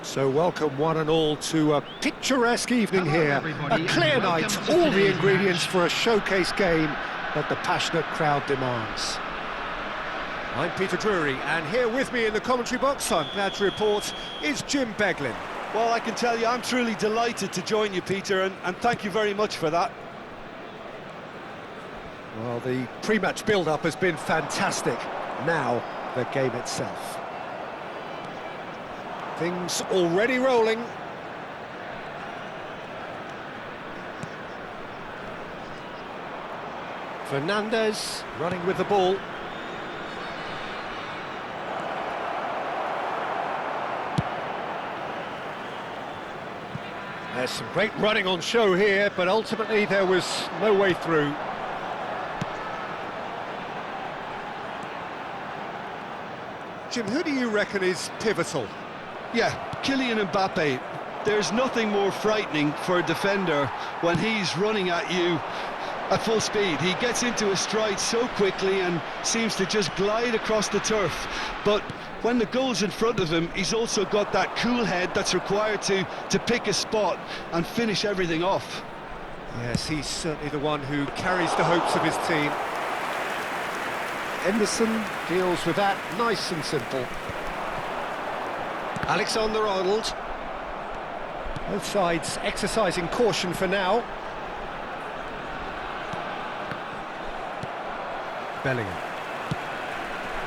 So welcome one and all to a picturesque evening here. A clear night, all the ingredients for a showcase game that the passionate crowd demands. I'm Peter Drury, and here with me in the commentary box, I'm glad to report, is Jim Beglin. Well, I can tell you, I'm truly delighted to join you, Peter, and thank you very much for that. Well, the pre-match build-up has been fantastic. Now, the game itself. Things already rolling. Fernandez running with the ball. There's some great running on show here, but ultimately there was no way through. Jim, who do you reckon is pivotal? Yeah, Kylian Mbappe. There's nothing more frightening for a defender when he's running at you at full speed. He gets into a stride so quickly and seems to just glide across the turf. But when the goal's in front of him, he's also got that cool head that's required to pick a spot and finish everything off. Yes, he's certainly the one who carries the hopes of his team. Henderson deals with that nice and simple. Alexander-Arnold. Both sides exercising caution for now. Bellingham.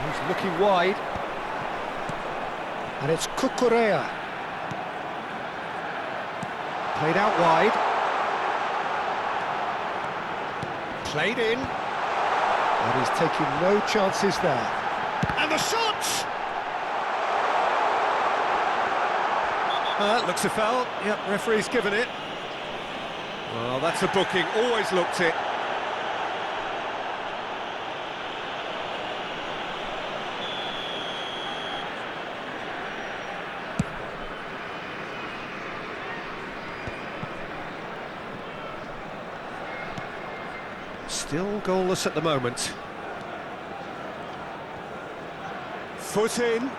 He's looking wide. And it's Cucurella. Played out wide. Played in. And he's taking no chances there. And the shot! Looks a foul. Yep, referee's given it. Well, that's a booking. Always looked it. Still goalless at the moment. Foot in.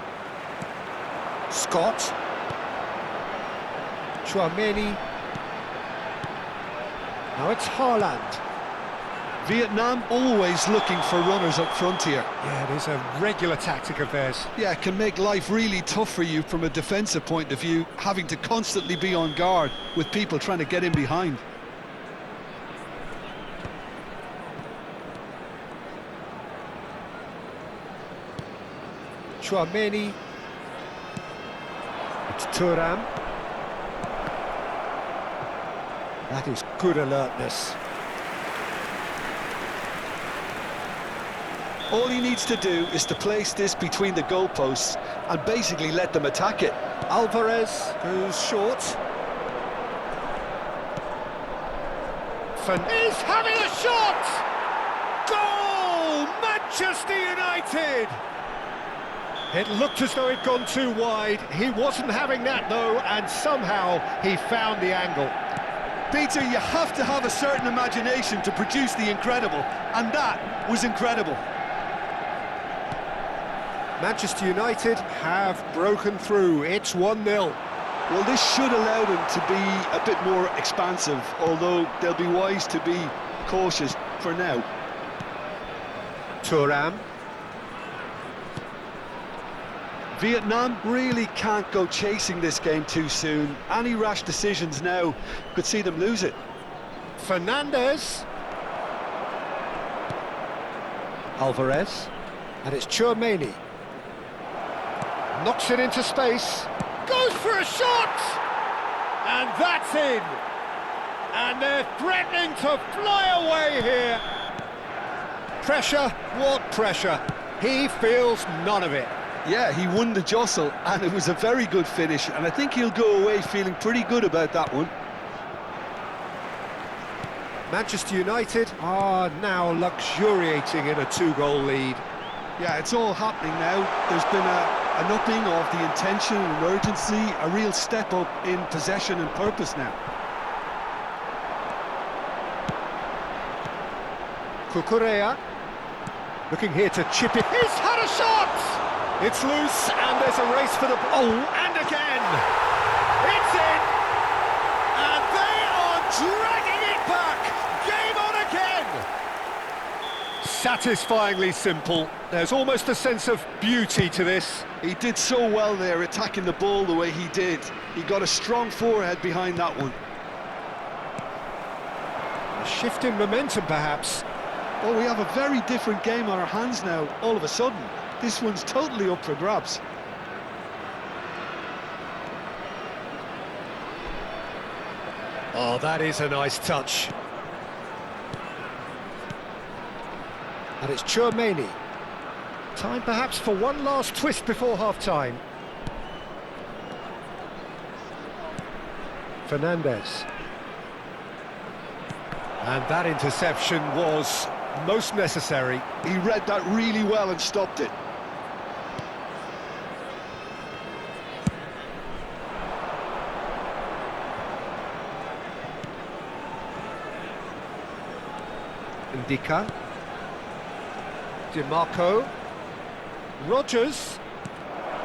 Scott. Chouameni. Now it's Haaland. Vietnam always looking for runners up front here. Yeah, it is a regular tactic of theirs. Yeah, it can make life really tough for you from a defensive point of view, having to constantly be on guard with people trying to get in behind. Chouameni. It's Thuram. That is good alertness. All he needs to do is to place this between the goalposts and basically let them attack it. Alvarez goes short. Is having a shot! Goal! Manchester United! It looked as though he'd gone too wide. He wasn't having that though, and somehow he found the angle. Peter, you have to have a certain imagination to produce the incredible, and that was incredible. Manchester United have broken through. It's 1-0. Well, this should allow them to be a bit more expansive, although they'll be wise to be cautious for now. Thuram. Vietnam really can't go chasing this game too soon. Any rash decisions now could see them lose it. Fernandez. Alvarez. And it's Chouameni. Knocks it into space. Goes for a shot! And that's in! And they're threatening to fly away here. Pressure, what pressure? He feels none of it. Yeah, he won the jostle, and it was a very good finish, and I think he'll go away feeling pretty good about that one. Manchester United are now luxuriating in a 2-goal lead. Yeah, it's all happening now. There's been an upping of the intention and urgency, a real step up in possession and purpose now. Cucurella looking here to chip it. He's had a shot! It's loose, and there's a race for the... Oh, and again! satisfyingly simple. There's almost a sense of beauty to this. He did so well there, attacking the ball the way he did. He got a strong forehead behind that one. A shift in momentum, perhaps. Oh, we have a very different game on our hands now, all of a sudden. This one's totally up for grabs. Oh, that is a nice touch. And it's Tchouaméni. Time perhaps for one last twist before half-time. Fernandes. And that interception was most necessary. He read that really well and stopped it. Ndika. DiMarco. Rogers.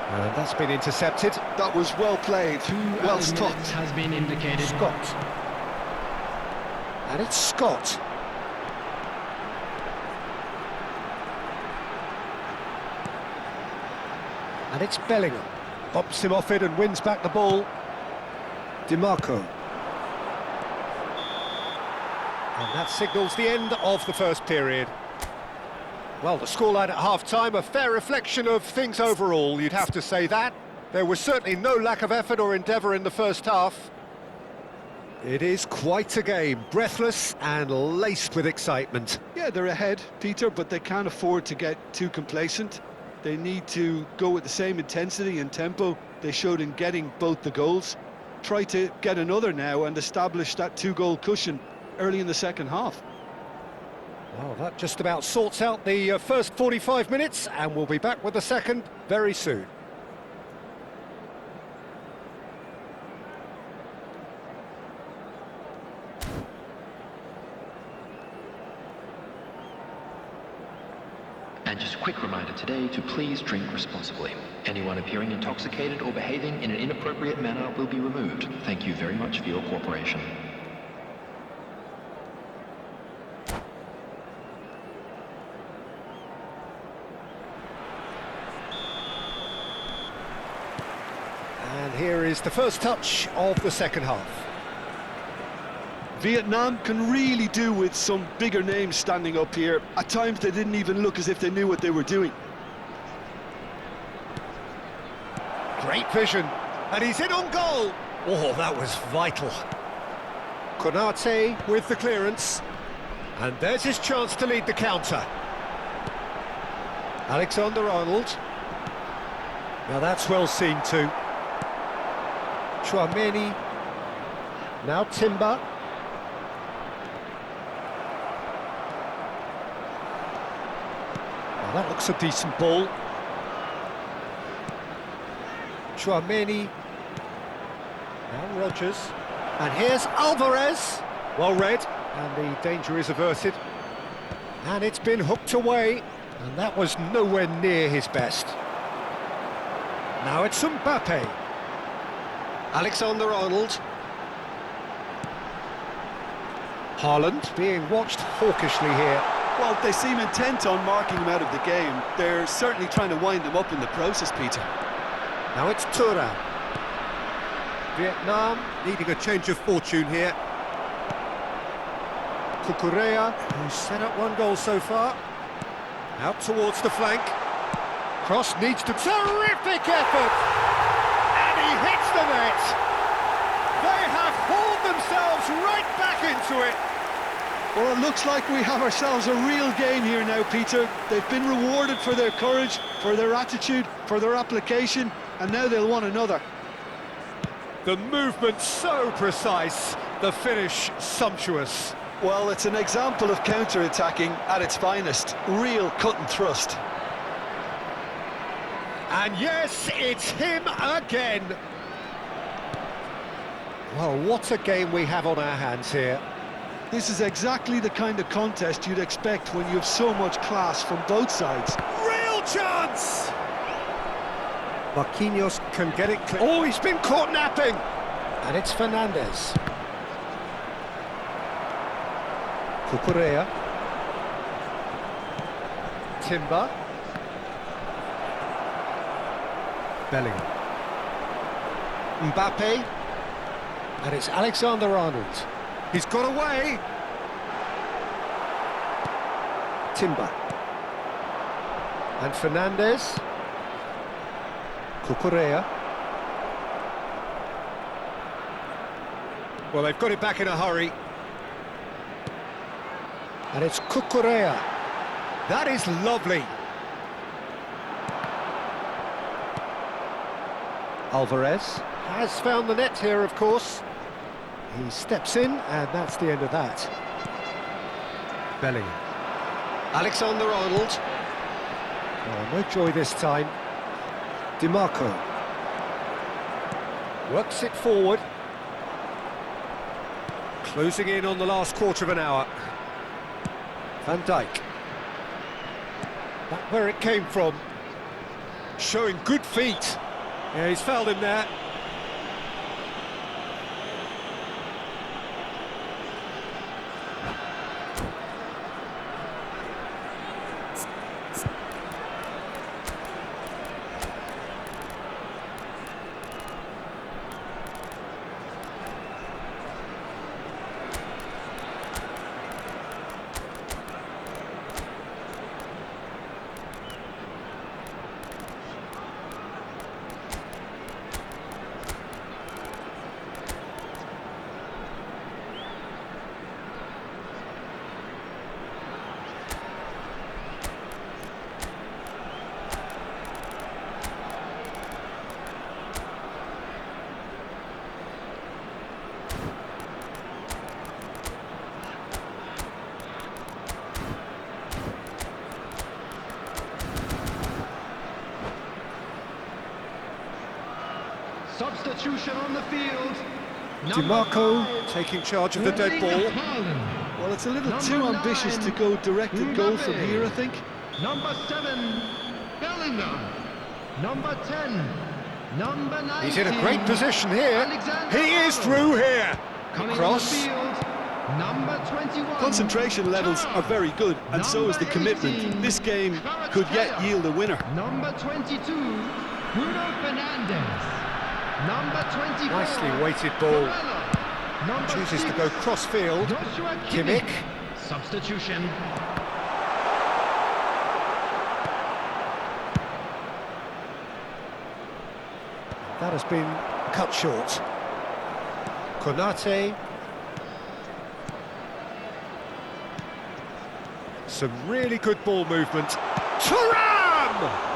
And that's been intercepted. That was well played, well stopped. Has been indicated. Scott. And it's Scott. And it's Bellingham. Bops him off it and wins back the ball. DiMarco. And that signals the end of the first period. Well, the scoreline at half-time, a fair reflection of things overall, you'd have to say that. There was certainly no lack of effort or endeavour in the first half. It is quite a game, breathless and laced with excitement. Yeah, they're ahead, Peter, but they can't afford to get too complacent. They need to go with the same intensity and tempo they showed in getting both the goals. Try to get another now and establish that two-goal cushion early in the second half. Well, that just about sorts out the first 45 minutes, and we'll be back with the second very soon. And just a quick reminder today to please drink responsibly. Anyone appearing intoxicated or behaving in an inappropriate manner will be removed. Thank you very much for your cooperation. And here is the first touch of the second half. Vietnam can really do with some bigger names standing up here. At times they didn't even look as if they knew what they were doing. Great vision, and he's in on goal. Oh, that was vital. Konate with the clearance, and there's his chance to lead the counter. Alexander-Arnold. Now that's well seen too. Tchouaméni. Now Timber. Now that looks a decent ball. Tchouaméni. Now Rogers. And here's Alvarez. Well read. And the danger is averted. And it's been hooked away. And that was nowhere near his best. Now it's Mbappe. Alexander-Arnold. Haaland being watched hawkishly here. Well, they seem intent on marking him out of the game. They're certainly trying to wind him up in the process, Peter. Now it's Thuram. Vietnam needing a change of fortune here. Cucurella, who's set up one goal so far. Out towards the flank. Cross needs to... Terrific effort! And he hits the net! They have hauled themselves right back into it! Well, it looks like we have ourselves a real game here now, Peter. They've been rewarded for their courage, for their attitude, for their application, and now they'll want another. The movement so precise, the finish sumptuous. Well, it's an example of counter-attacking at its finest. Real cut and thrust. And yes, it's him again. Well, what a game we have on our hands here. This is exactly the kind of contest you'd expect when you have so much class from both sides. Real chance! Marquinhos can get it clear. Oh, he's been caught napping! And it's Fernandes. Cucurella. Timber. Bellingham. Mbappe. And it's Alexander-Arnold. He's got away. Timber. And Fernandez. Cucurella. Well, they've got it back in a hurry. And it's Cucurella. That is lovely. Alvarez has found the net here, of course. He steps in, and that's the end of that. Bellingham. Alexander-Arnold. Oh, no joy this time. DiMarco. Works it forward. Closing in on the last quarter of an hour. Van Dijk. Back where it came from. Showing good feet. Yeah, he's fouled him there. Substitution on the field. DiMarco taking charge of the dead ball. Well, it's a little too ambitious to go direct at goal from here, I think. Number 7, Bellingham. Number 10, number 9. He's in a great position here. He is through here. Cross. Number 21. Concentration levels are very good, and so is the commitment. This game could yet yield a winner. Number 22, Bruno Fernandes. Number 24. Nicely weighted ball. Number Chooses 6, to go cross-field. Joshua Kimmich. Substitution. That has been cut short. Konate. Some really good ball movement. Thuram!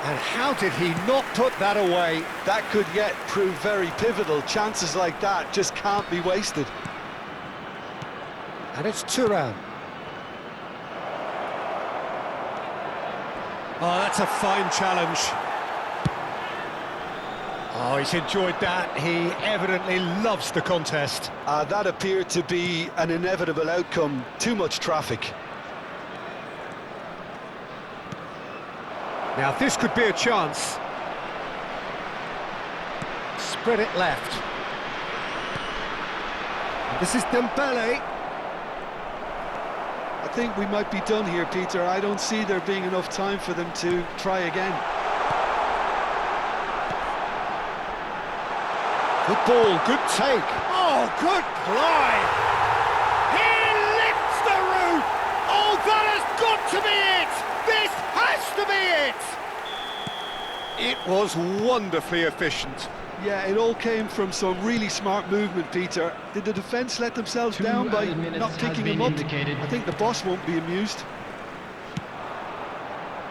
And how did he not put that away? That could yet prove very pivotal. Chances like that just can't be wasted. And it's Thuram. Oh, that's a fine challenge. Oh, he's enjoyed that. He evidently loves the contest. That appeared to be an inevitable outcome. Too much traffic. Now, this could be a chance. Spread it left. This is Dembele. I think we might be done here, Peter. I don't see there being enough time for them to try again. Good ball, good take. Oh, good glide. He lifts the roof. Oh, that has got to be it. This has to be it. It was wonderfully efficient. Yeah, it all came from some really smart movement, Peter. Did the defence let themselves down by not picking him up? I think the boss won't be amused.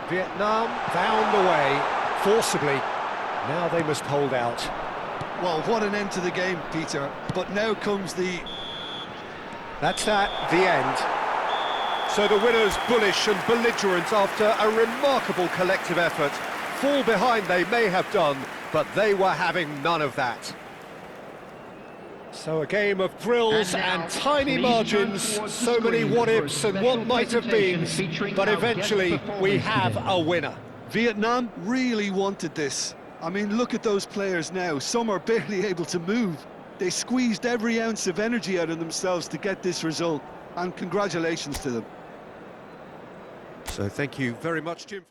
Vietnam found a way, forcibly. Now they must hold out. Well, what an end to the game, Peter. But now comes the... That's that, the end. So the winners bullish and belligerent after a remarkable collective effort. Fall behind they may have done, but they were having none of that. So a game of thrills and tiny margins, so many what-ifs and what might have been, but eventually we have a winner. Vietnam really wanted this. I mean, look at those players now. Some are barely able to move. They squeezed every ounce of energy out of themselves to get this result, and congratulations to them. So thank you very much, Jim.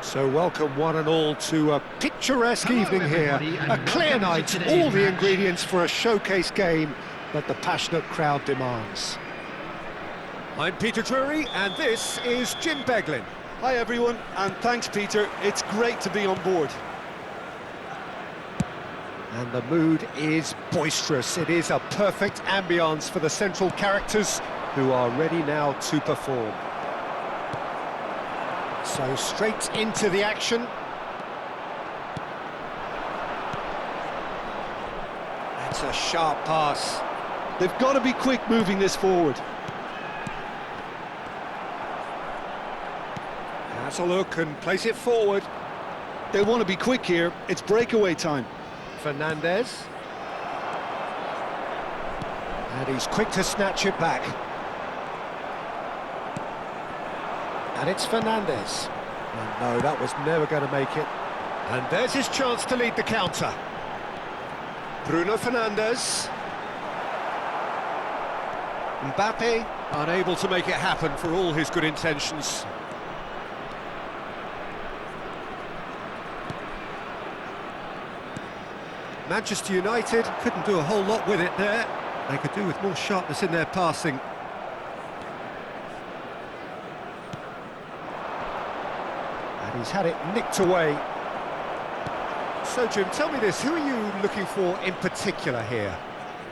So welcome one and all to a picturesque Hello, evening here, everybody, and a clear welcome to night, today's all the match. ingredients for a showcase game that the passionate crowd demands. I'm Peter Drury and this is Jim Beglin. Hi everyone, and thanks Peter, it's great to be on board. And the mood is boisterous. It is a perfect ambience for the central characters who are ready now to perform. So straight into the action. That's a sharp pass. They've got to be quick moving this forward. Has a look and place it forward. They want to be quick here, it's breakaway time. Fernandez. And he's quick to snatch it back. And it's Fernandez. And no, that was never going to make it. And there's his chance to lead the counter. Bruno Fernandes. Mbappe, unable to make it happen for all his good intentions. Manchester United couldn't do a whole lot with it there. They could do with more sharpness in their passing. And he's had it nicked away. So, Jim, tell me this, who are you looking for in particular here?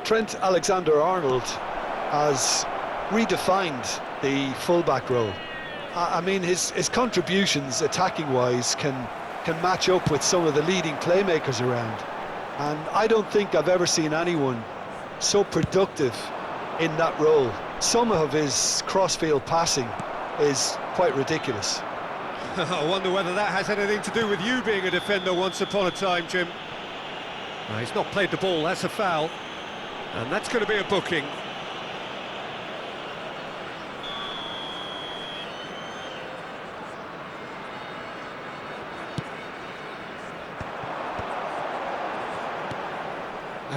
Trent Alexander-Arnold has redefined the fullback role. I mean, his contributions attacking-wise can match up with some of the leading playmakers around. And I don't think I've ever seen anyone so productive in that role. Some of his cross-field passing is quite ridiculous. I wonder whether that has anything to do with you being a defender once upon a time, Jim. No, he's not played the ball, that's a foul. And that's going to be a booking.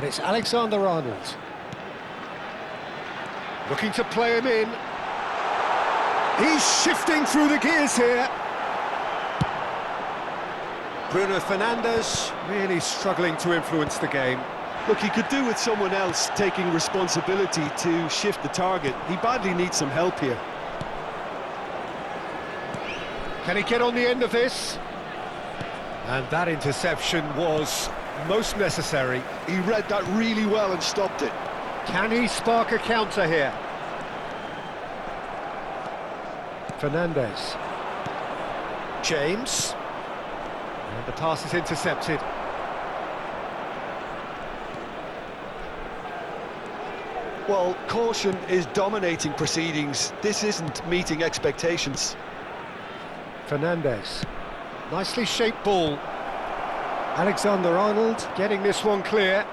And it's Alexander-Arnold. Looking to play him in. He's shifting through the gears here. Bruno Fernandes really struggling to influence the game. Look, he could do with someone else taking responsibility to shift the target. He badly needs some help here. Can he get on the end of this? And that interception was most necessary. He read that really well and stopped it. Can he spark a counter here? Fernandes. James. And the pass is intercepted. Well, caution is dominating proceedings. This isn't meeting expectations. Fernandes. Nicely shaped ball. Alexander-Arnold getting this one clear.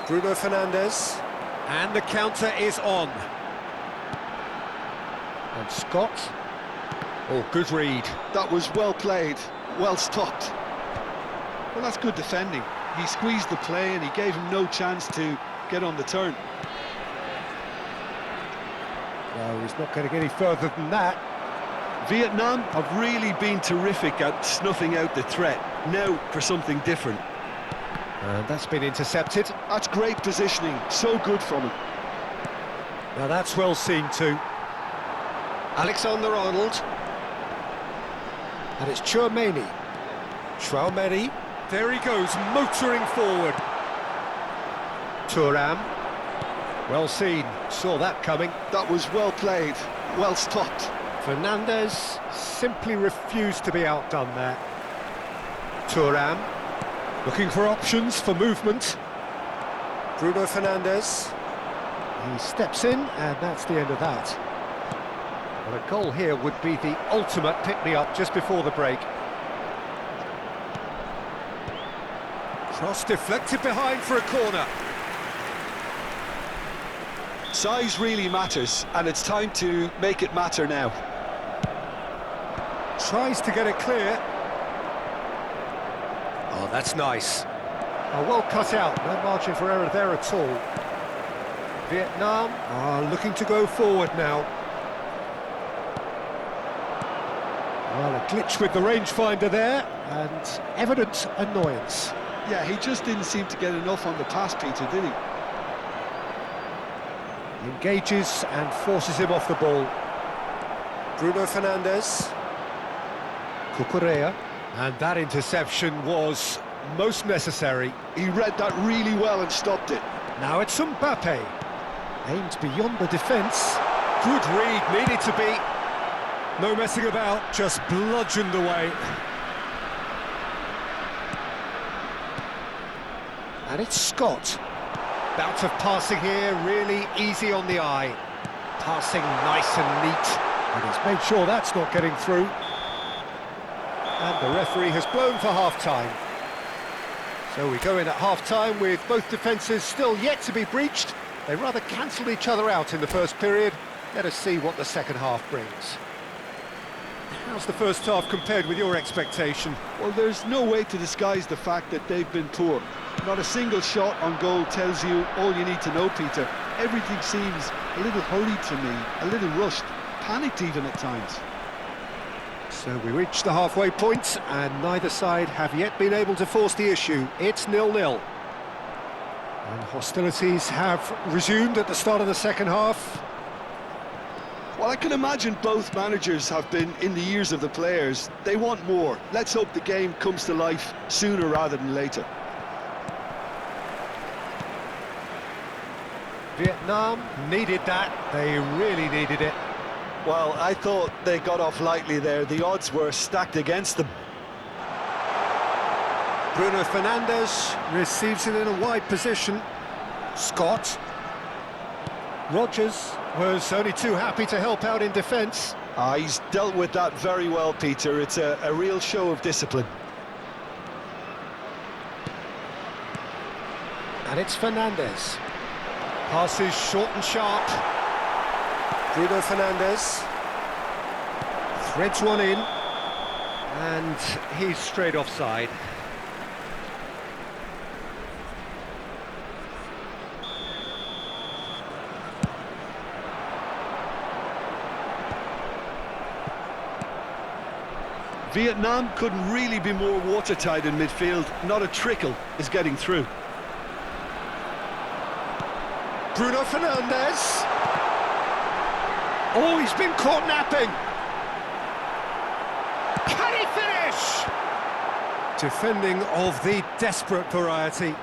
Bruno Fernandes. And the counter is on. And Scott. Oh, good read. That was well played, well stopped. Well, that's good defending. He squeezed the play and he gave him no chance to get on the turn. No, he's not going to get any further than that. Vietnam have really been terrific at snuffing out the threat. Now for something different. And that's been intercepted. That's great positioning, so good from him. Now that's well seen too. Alexander-Arnold. And it's Tchouaméni. Tchouaméni. There he goes, motoring forward. Thuram. Well seen, saw that coming. That was well played, well stopped. Fernandes simply refused to be outdone there. Thuram. Looking for options for movement. Bruno Fernandes. He steps in, and that's the end of that. Well, a goal here would be the ultimate pick-me-up just before the break. Cross deflected behind for a corner. Size really matters, and it's time to make it matter now. Tries to get it clear. Oh, that's nice. Oh, well cut out, no margin for error there at all. Vietnam are looking to go forward now. Well, a glitch with the rangefinder there, and evident annoyance. Yeah, he just didn't seem to get enough on the pass, Peter, did he? Engages and forces him off the ball. Bruno Fernandes. Cucurella. And that interception was most necessary. He read that really well and stopped it. Now it's Mbappe. Aimed beyond the defence. Good read, needed to be. No messing about, just bludgeoned away. And it's Scott. Bout of passing here, really easy on the eye. Passing nice and neat. And he's made sure that's not getting through. And the referee has blown for half-time. So we go in at half-time with both defences still yet to be breached. They rather cancelled each other out in the first period. Let us see what the second half brings. How's the first half compared with your expectation? Well, there's no way to disguise the fact that they've been poor. Not a single shot on goal tells you all you need to know, Peter. Everything seems a little hurried to me, a little rushed, panicked even at times. So we reach the halfway point, and neither side have yet been able to force the issue. It's 0-0. And hostilities have resumed at the start of the second half. Well, I can imagine both managers have been in the ears of the players. They want more. Let's hope the game comes to life sooner rather than later. Vietnam needed that. They really needed it. Well, I thought they got off lightly there. The odds were stacked against them. Bruno Fernandes receives it in a wide position. Scott. Rodgers was only too happy to help out in defence. He's dealt with that very well, Peter. It's a real show of discipline. And it's Fernandes. Passes short and sharp. Bruno Fernandes. Threads one in. And he's straight offside. Vietnam couldn't really be more watertight in midfield. Not a trickle is getting through. Bruno Fernandes. Oh, he's been caught napping. Can he finish? Defending of the desperate variety.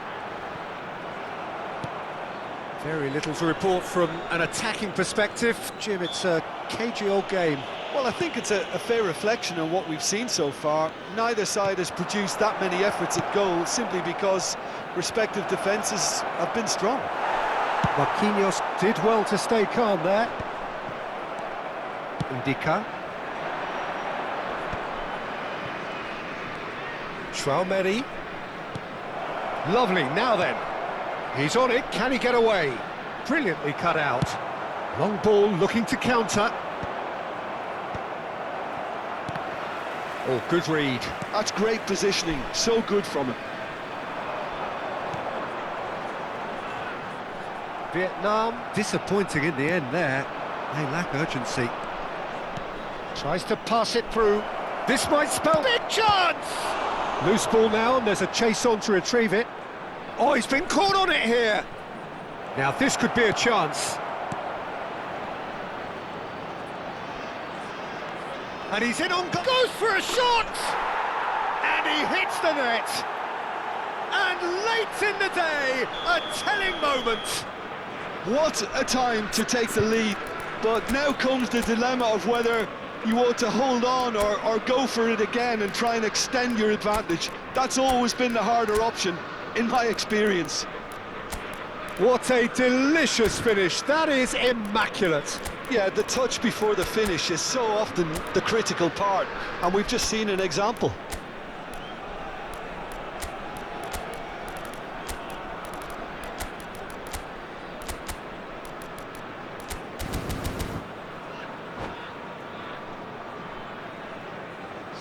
Very little to report from an attacking perspective. Jim, it's a cagey old game. Well, I think it's a fair reflection on what we've seen so far. Neither side has produced that many efforts at goal simply because respective defences have been strong. Marquinhos did well to stay calm there. Indica. Traoré. Lovely, now then. He's on it, can he get away? Brilliantly cut out. Long ball looking to counter. Oh, good read. That's great positioning, so good from him. Vietnam disappointing in the end there. They lack urgency. Tries to pass it through. This might spell big chance! Loose ball now, and there's a chase on to retrieve it. Oh, he's been caught on it here. Now this could be a chance. And he's in on... Goes for a shot! And he hits the net. And late in the day, a telling moment. What a time to take the lead. But now comes the dilemma of whether you ought to hold on or go for it again and try and extend your advantage. That's always been the harder option, in my experience. What a delicious finish. That is immaculate. Yeah, the touch before the finish is so often the critical part, and we've just seen an example.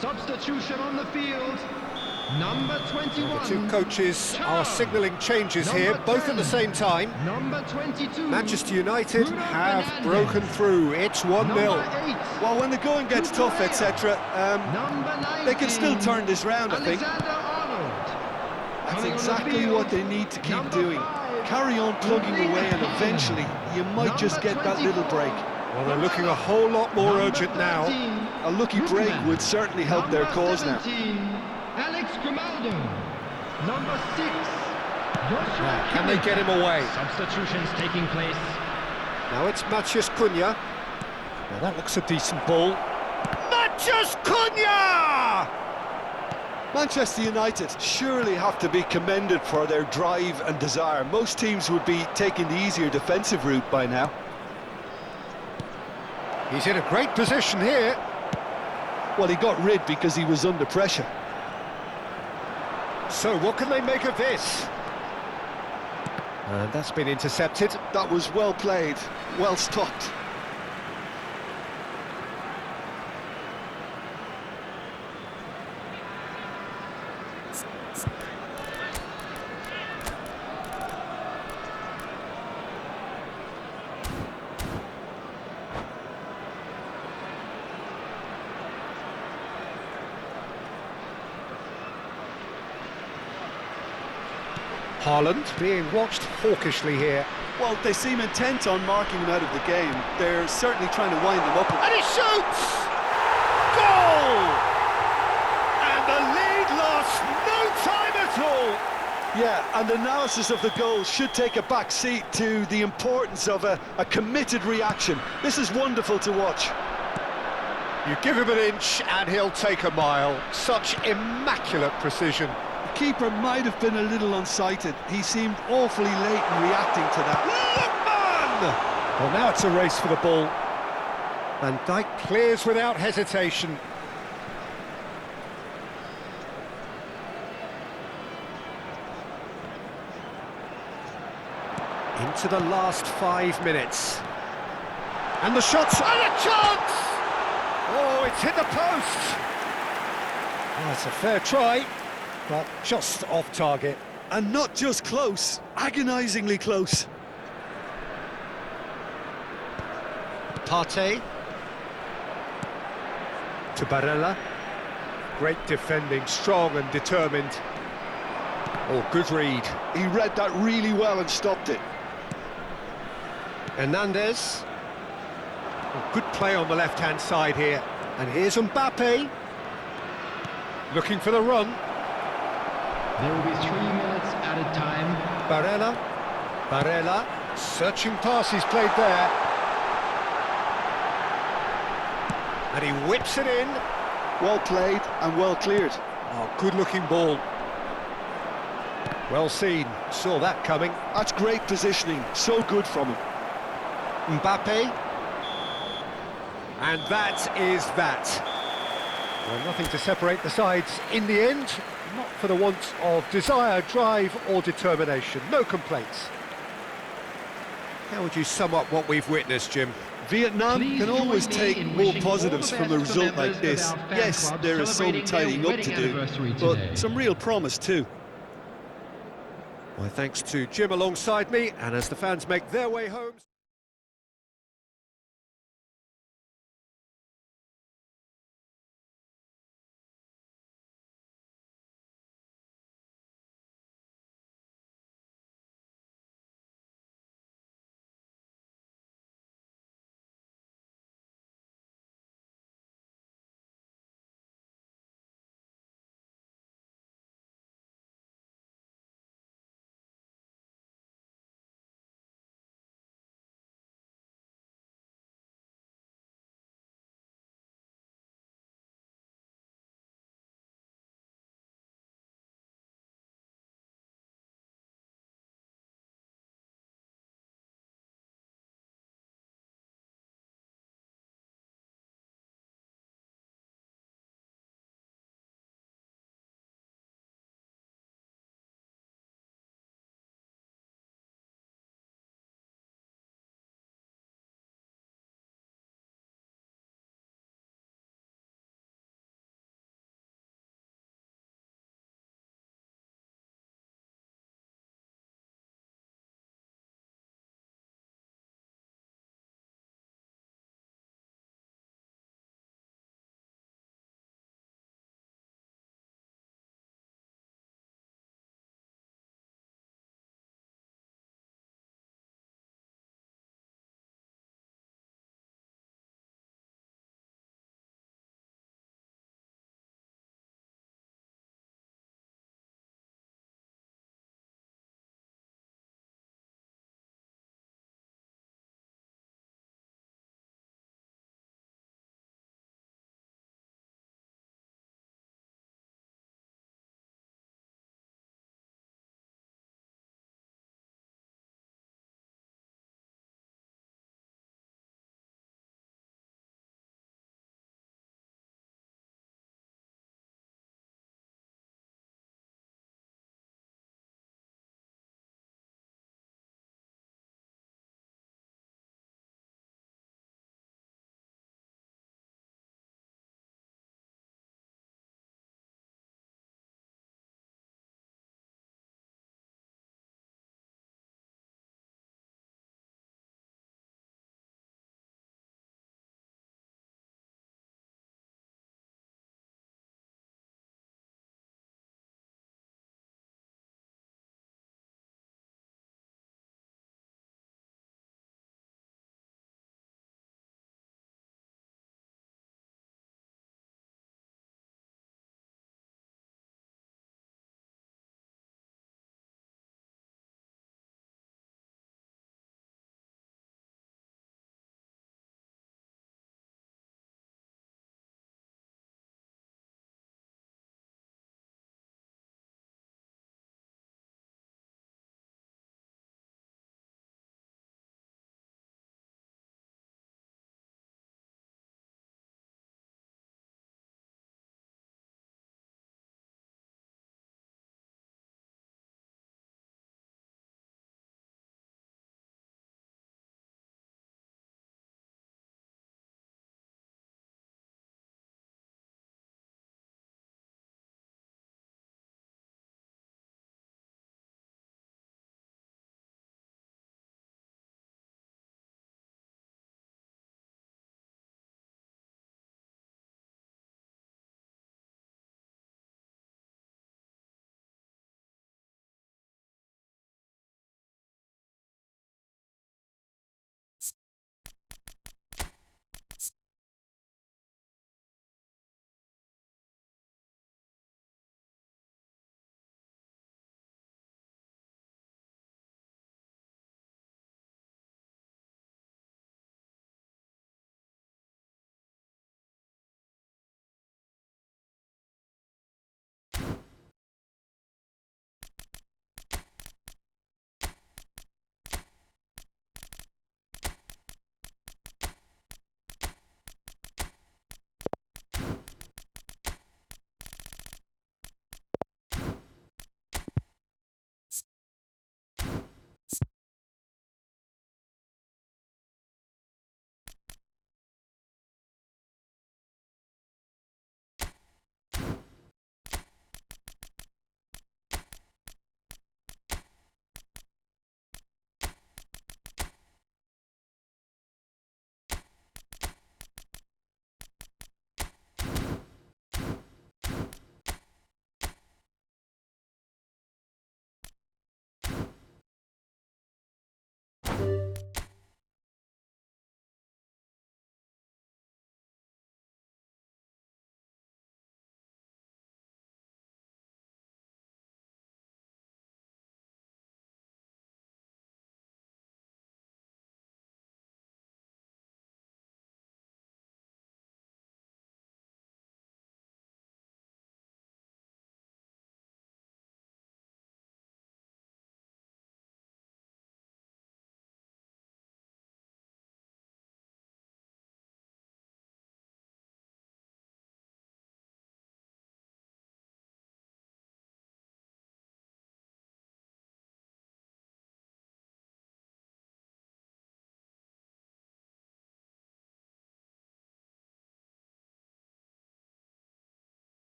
Substitution on the field. Number 21. The two coaches are signalling changes here, both at the same time. Number 22. Manchester United Bruno have Fernandes. broken through. It's 1-0. Number 8. Well, when the going gets tough, etc., Number 19. they can still turn this round, I think. Alexander-Arnold. That's Coming on the exactly field, what they need to keep number doing. 5. Carry on plugging away, and eventually you might just get that little break. Well, they're looking a whole lot more Number urgent now. 13. A lucky break Ruben. would certainly help their Number cause now. 17, Alex Grimaldo. Number 6. Joshua Can they get him away? Substitutions taking place. Now it's Matheus Cunha. Now that looks a decent ball. Matheus Cunha! Manchester United surely have to be commended for their drive and desire. Most teams would be taking the easier defensive route by now. He's in a great position here. Well, he got rid because he was under pressure. So what can they make of this? And that's been intercepted. That was well played, well stopped. Haaland being watched hawkishly here. Well, they seem intent on marking him out of the game. They're certainly trying to wind him up. And he shoots! Goal! And the lead lost no time at all. Yeah, and analysis of the goal should take a back seat to the importance of a committed reaction. This is wonderful to watch. You give him an inch and he'll take a mile. Such immaculate precision. The keeper might have been a little unsighted. He seemed awfully late in reacting to that. Lookman! Well, now it's a race for the ball. Van Dijk clears without hesitation. Into the last 5 minutes. And the shot's... And a chance! Oh, it's hit the post! Well, it's a fair try, but just off target. And not just close, agonisingly close. Partey. To Barella. Great defending, strong and determined. Oh, good read. He read that really well and stopped it. Hernandez. Oh, good play on the left-hand side here. And here's Mbappe. Looking for the run. There will be 3 minutes added time. Barella. Searching pass he's played there. And he whips it in. Well played and well cleared. Oh, good-looking ball. Well seen. Saw that coming. That's great positioning. So good from him. Mbappe. And that is that. Well, nothing to separate the sides in the end. Not for the want of desire, drive or determination. No complaints. How would you sum up what we've witnessed, Jim? Vietnam Please can always join me take in more wishing all positives the from a best to result like members of this. our fan Yes, club there is some celebrating their tidying up wedding to do, anniversary but today. some real promise too. My thanks to Jim alongside me, and as the fans make their way home...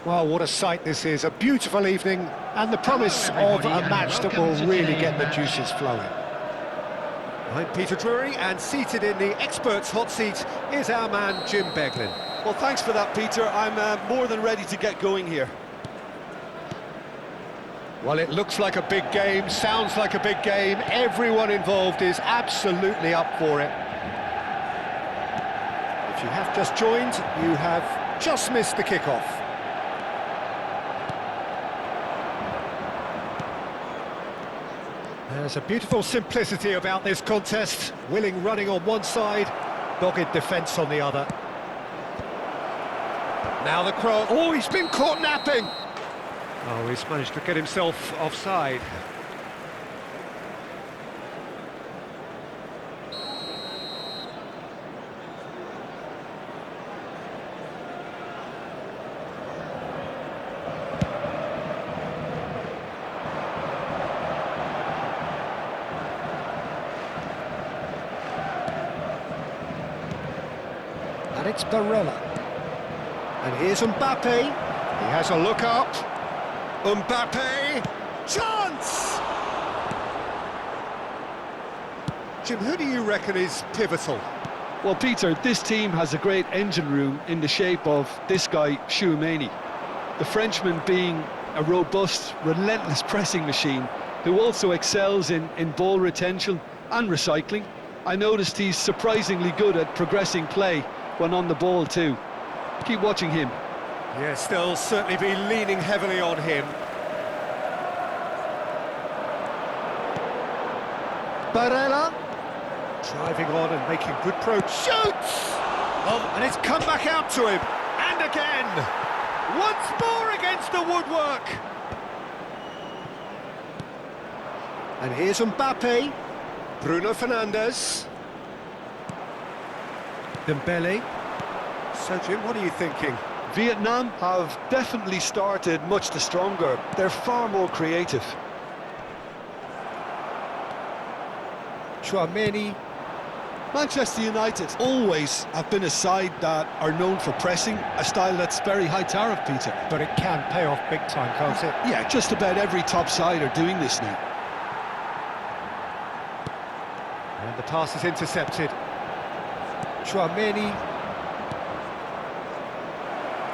Well, what a sight this is. A beautiful evening and the promise of a match that will really get the juices flowing. I'm Peter Drury, and seated in the experts' hot seat is our man Jim Beglin. Well, thanks for that, Peter. I'm more than ready to get going here. Well, it looks like a big game, sounds like a big game. Everyone involved is absolutely up for it. If you have just joined, you have just missed the kickoff. There's a beautiful simplicity about this contest. Willing running on one side, dogged defence on the other. Now the cross. Oh, he's been caught napping! Oh, he's managed to get himself offside. And it's Barella. And here's Mbappe. He has a look up. Mbappe! Chance! Jim, who do you reckon is pivotal? Well, Peter, this team has a great engine room in the shape of this guy, Tchouaméni. The Frenchman being a robust, relentless pressing machine who also excels in ball retention and recycling. I noticed he's surprisingly good at progressing play when on the ball too. Keep watching him. Yes, they'll certainly be leaning heavily on him. Barella, driving on and making good progress. Shoots! Oh, and it's come back out to him. And again! Once more against the woodwork. And here's Mbappe. Bruno Fernandes. Dembele. So, Jim, what are you thinking? Vietnam have definitely started much the stronger. They're far more creative. Chouameni. Manchester United always have been a side that are known for pressing, a style that's very high tariff, Peter. But it can pay off big time, can't it? Yeah, just about every top side are doing this now. And the pass is intercepted. Chouameni.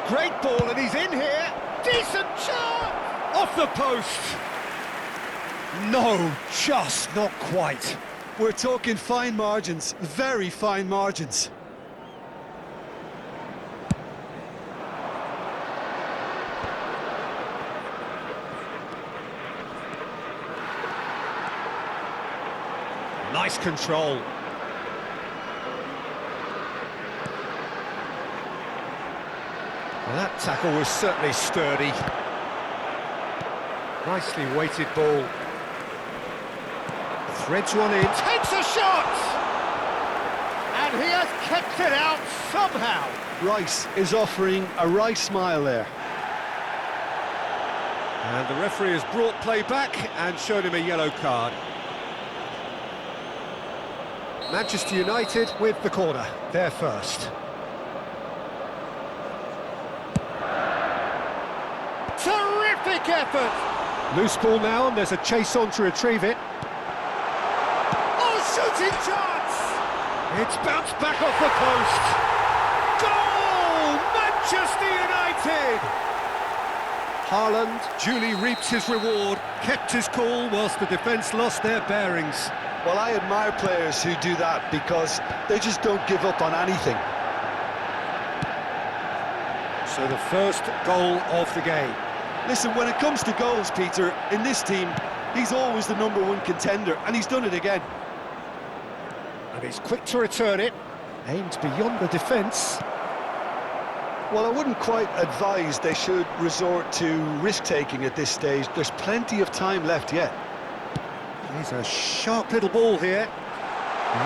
Great ball, and he's in here. Decent shot! Off the post. No, just not quite. We're talking fine margins, very fine margins. Nice control. Well, that tackle was certainly sturdy. Nicely weighted ball. Threads one in, takes a shot! And he has kept it out somehow. Rice is offering a wry smile there. And the referee has brought play back and showed him a yellow card. Manchester United with the corner, they're first. Terrific effort! Loose ball now, and there's a chase on to retrieve it. Oh, shooting chance! It's bounced back off the post. Goal! Manchester United! Haaland duly reaps his reward, kept his cool whilst the defence lost their bearings. Well, I admire players who do that because they just don't give up on anything. So the first goal of the game. Listen, when it comes to goals, Peter, in this team, he's always the #1 contender, and he's done it again. And he's quick to return it, aimed beyond the defence. Well, I wouldn't quite advise they should resort to risk-taking at this stage. There's plenty of time left yet. He's a sharp little ball here.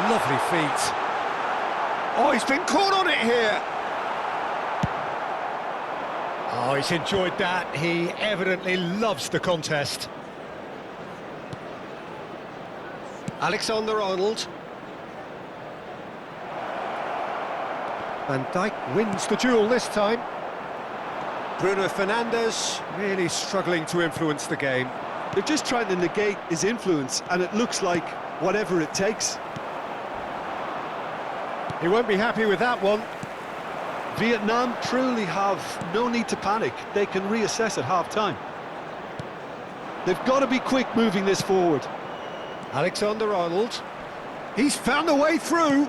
Lovely feet. Oh, he's been caught on it here. Oh, he's enjoyed that. He evidently loves the contest. Alexander-Arnold. Van Dijk wins the duel this time. Bruno Fernandes really struggling to influence the game. They're just trying to negate his influence, and it looks like whatever it takes. He won't be happy with that one. Vietnam truly have no need to panic. They can reassess at half-time. They've got to be quick moving this forward. Alexander-Arnold. He's found a way through.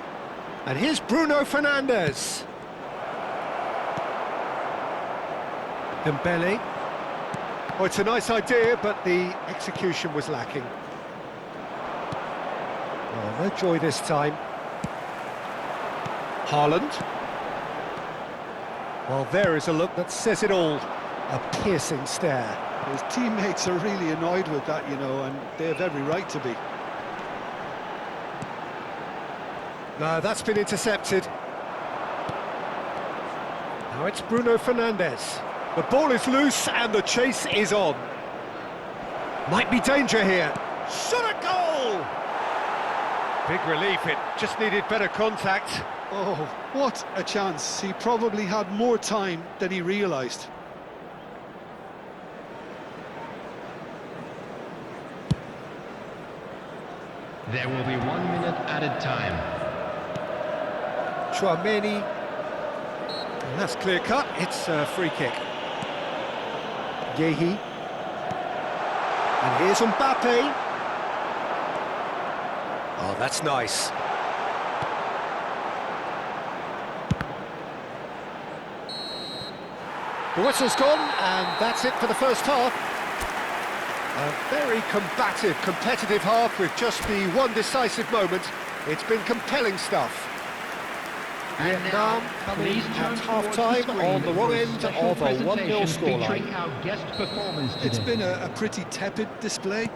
And here's Bruno Fernandes. Dembele. Oh, it's a nice idea, but the execution was lacking. Oh, no joy this time. Haaland. Well, there is a look that says it all. A piercing stare. His teammates are really annoyed with that, you know, and they have every right to be. No, that's been intercepted. Now it's Bruno Fernandes. The ball is loose and the chase is on. Might be danger here. Shot a goal! Big relief, it just needed better contact. Oh, what a chance. He probably had more time than he realised. There will be 1 minute added time. Chouameni. And that's clear cut. It's a free kick. Yehi. And here's Mbappe. Oh, that's nice. The whistle's gone, and that's it for the first half. A very combative, competitive half with just the one decisive moment. It's been compelling stuff. Vietnam coming at half-time on the wrong end of a 1-0 scoreline. It's been a pretty tepid display.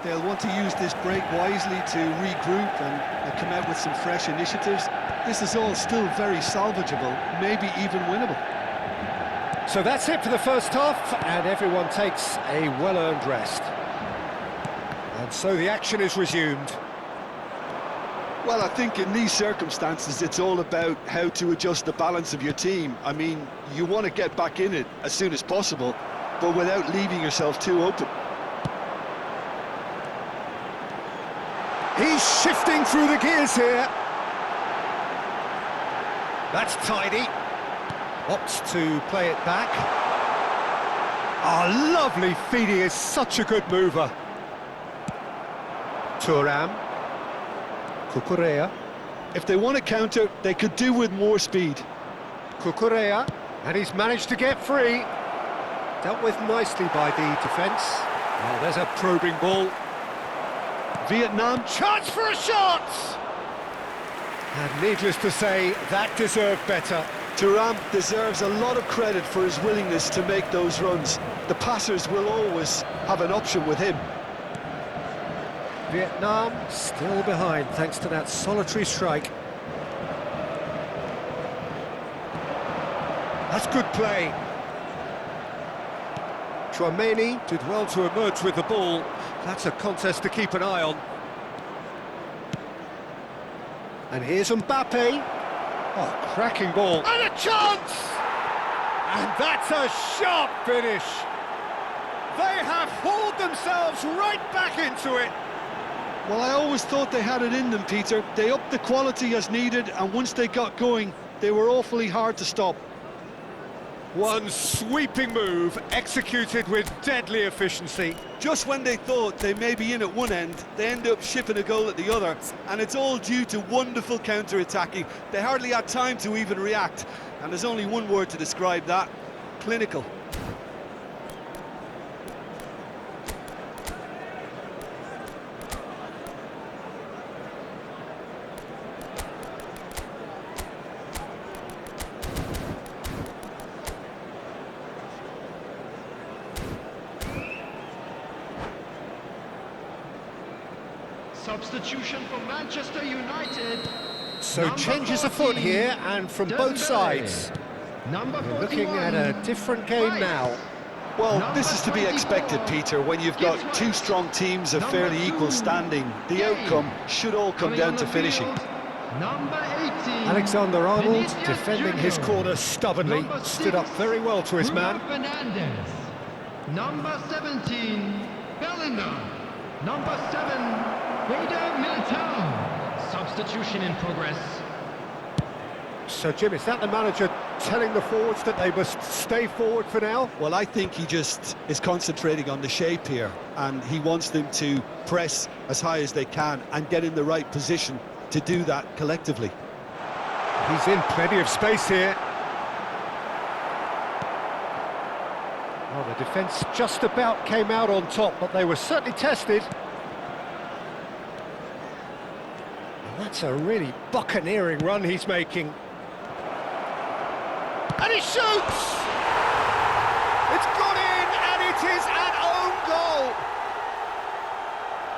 They'll want to use this break wisely to regroup and come out with some fresh initiatives. This is all still very salvageable, maybe even winnable. So that's it for the first half, and everyone takes a well-earned rest. And so the action is resumed. Well, I think in these circumstances, it's all about how to adjust the balance of your team. I mean, you want to get back in it as soon as possible, but without leaving yourself too open. He's shifting through the gears here. That's tidy. Opts to play it back. Oh, lovely feed. He is such a good mover. Thuram. Cucurella. If they want to counter, they could do with more speed. Cucurella. And he's managed to get free. Dealt with nicely by the defence. Oh, there's a probing ball. Vietnam. Chance for a shot! And needless to say, that deserved better. Thuram deserves a lot of credit for his willingness to make those runs. The passers will always have an option with him. Vietnam still behind thanks to that solitary strike. That's good play. Chouameni did well to emerge with the ball. That's a contest to keep an eye on. And here's Mbappe. Oh, cracking ball. And a chance! And that's a sharp finish. They have hauled themselves right back into it. Well, I always thought they had it in them, Peter. They upped the quality as needed, and once they got going, they were awfully hard to stop. One sweeping move, executed with deadly efficiency. Just when they thought they may be in at one end, they end up shipping a goal at the other, and it's all due to wonderful counter-attacking. They hardly had time to even react, and there's only one word to describe that: clinical. Substitution for Manchester United. So changes afoot here, and from both sides. We're looking at a different game now. Well, this is to be expected, Peter, when you've got two strong teams of fairly equal standing. The outcome should all come down to finishing. Number 18. Alexander-Arnold, Vinicius defending Junior. his corner stubbornly, Number stood up 6, very well to his Bruno man. Fernandes. Number 17, Bellingham. Number 7, Eder Militao. Substitution in progress. So, Jim, is that the manager telling the forwards that they must stay forward for now? Well, I think he just is concentrating on the shape here, and he wants them to press as high as they can and get in the right position to do that collectively. He's in plenty of space here. Well, the defence just about came out on top, but they were certainly tested. And that's a really buccaneering run he's making. And he shoots! It's got in, and it is an own goal!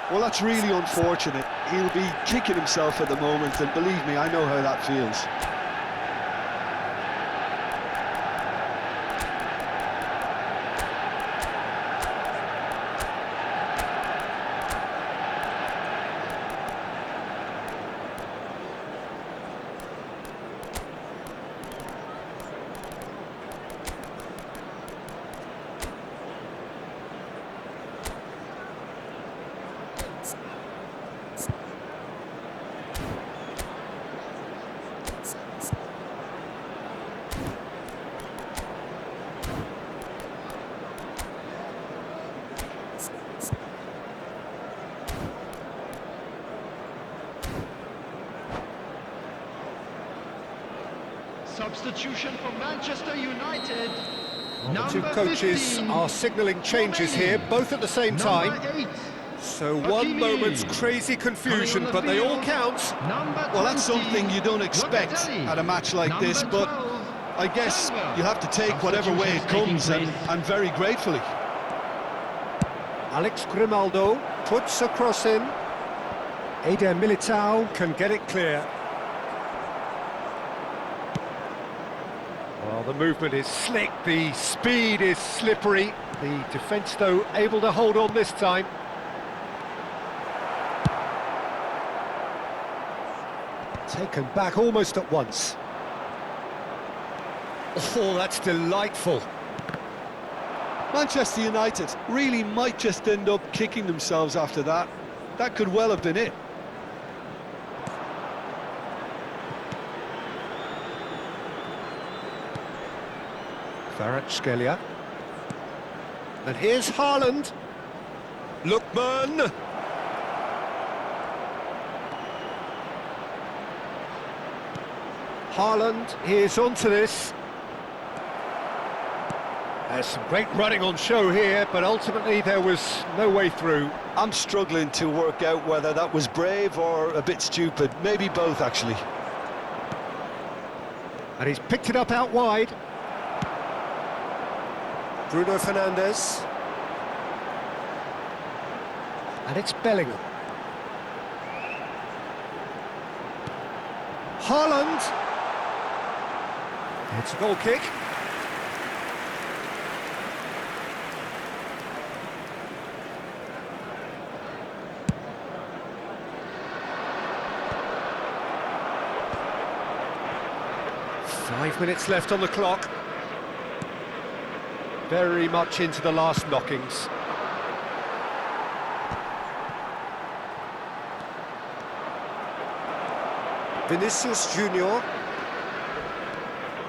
Well, that's really unfortunate. He'll be kicking himself at the moment, and believe me, I know how that feels. substitution for Manchester United. The two coaches 15, are signalling changes here, both at the same number time. 8, So one Hakimi. moment's crazy confusion, Coming on but the they all field, count. number Well, that's 20, something you don't expect Locatelli. at a match like Number this, but 12, I guess Silva. you'll have to take whatever way it comes, and very gratefully. Alex Grimaldo puts a cross in. Eder Militao can get it clear. Well, the movement is slick, the speed is slippery. The defence, though, able to hold on this time. Taken back almost at once. Oh, that's delightful. Manchester United really might just end up kicking themselves after that. That could well have been it. Kvaratskhelia. And here's Haaland. Lookman. Haaland is onto this. There's some great running on show here, but ultimately there was no way through. I'm struggling to work out whether that was brave or a bit stupid. Maybe both, actually. And he's picked it up out wide. Bruno Fernandes. And it's Bellingham. Haaland. It's a goal kick. Five minutes left on the clock. Very much into the last knockings. Vinicius Junior.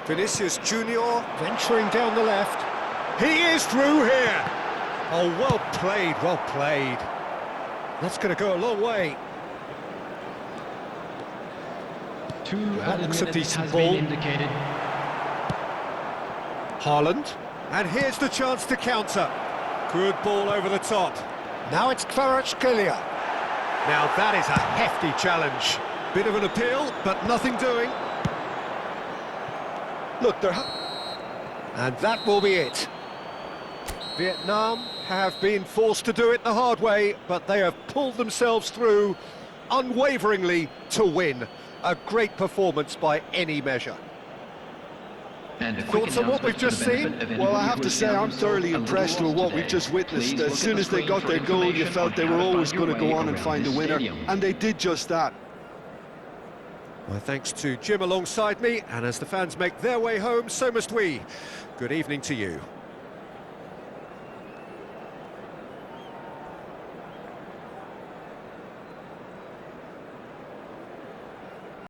Vinicius Junior venturing down the left. He is through here. Oh, well played, well played. That's going to go a long way. That looks a decent has ball. been indicated. Haaland. And here's the chance to counter. Good ball over the top. Now it's Kvaratskhelia. Now that is a hefty challenge. Bit of an appeal, but nothing doing. Look, And that will be it. Vietnam have been forced to do it the hard way, but they have pulled themselves through unwaveringly to win. A great performance by any measure. And a quick Thoughts on what we've announcement just for the seen? benefit of Well, I anybody have who to has say found I'm themselves thoroughly a little impressed with lost what we've today. just witnessed. Please As look soon at as the they got screen their for goal, you information felt on they how were to always find your going to way go on and around find a this winner, stadium. and they did just that. Well, thanks to Jim alongside me, and as the fans make their way home, so must we. Good evening to you.